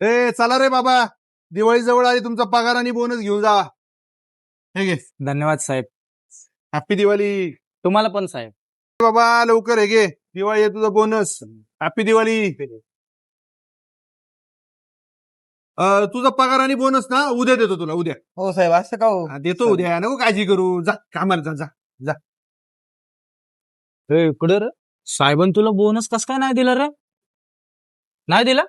ए चला रे बाबा, दिवाळी जवळ आली, तुमचा पगार आणि बोनस घेऊन जा. हे घे. धन्यवाद साहेब. हॅपी दिवाळी. तुम्हाला पण साहेब. बाबा लवकर हे घे, दिवाळी आहे तुझा बोनस. हॅपी दिवाळी. तुझा पगार आणि बोनस ना उद्या देतो तुला, उद्या. हो साहेब, असं का हो? देतो उद्या, नको काळजी करू. जा कामाला जा जा. इकडे रे साहेबांनी तुला बोनस कस काय नाही दिला रे? नाही दिला?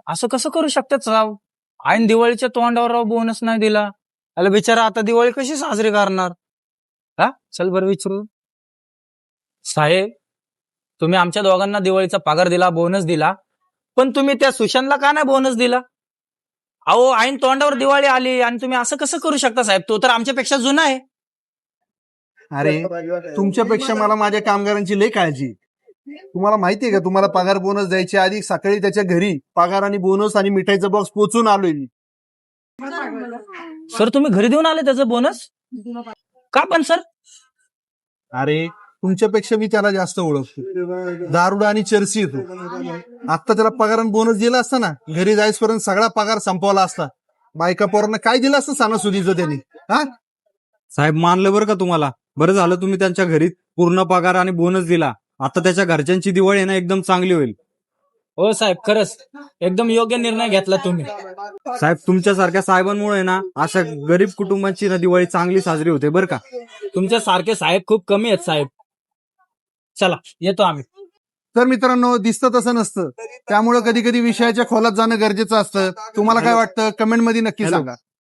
असं कसं करू शकतात राव? ऐन दिवाळीच्या तोंडावर राव बोनस नाही दिला. अरे बिचारा आता दिवाळी कशी साजरी करणार? हा चल बरं विचारू. साहेब, तुम्ही आमच्या दोघांना दिवाळीचा पगार दिला, बोनस दिला, पण तुम्ही त्या सुशांतला का नाही बोनस दिला? अहो ऐन तोंडावर दिवाळी आली आणि तुम्ही असं कसं करू शकता साहेब? तो तर आमच्यापेक्षा जुना आहे. अरे तुमच्यापेक्षा मला माझ्या कामगारांची लई काळजी. तुम्हाला माहितीये का, तुम्हाला पगार बोनस द्यायच्या आधी सकाळी त्याच्या घरी पगार आणि बोनस आणि मिठाईचा बॉक्स पोचून आलोय मी. सर तुम्ही घरी देऊन आले त्याचं बोनस? का पण सर? अरे तुमच्यापेक्षा मी त्याला जास्त ओळखतो. दारुडा आणि चर्ची येतो. आता त्याला पगार आणि बोनस दिला असता ना, घरी जायचपर्यंत सगळा पगार संपवला असता. बायका पोरांना काय दिलं असतं सणासुदीचं त्यांनी? हा साहेब मानलं बरं का तुम्हाला. बरं झालं तुम्ही त्यांच्या घरी पूर्ण पगार आणि बोनस दिला. आता त्याच्या घरच्यांची दिवाळी आहे ना एकदम चांगली होईल. हो साहेब, खरंच एकदम योग्य निर्णय घेतला तुम्ही. साहेब तुमच्यासारख्या साहेबांमुळे ना अशा गरीब कुटुंबांची ना दिवाळी चांगली साजरी होते बरं का. तुमच्या सारखे साहेब खूप कमी आहेत साहेब. चला येतो आम्ही. तर मित्रांनो, दिसतं तसं नसतं. त्यामुळे कधी कधी विषयाच्या खोलात जाणं गरजेचं असतं. तुम्हाला काय वाटतं कमेंट मध्ये नक्की सांगा.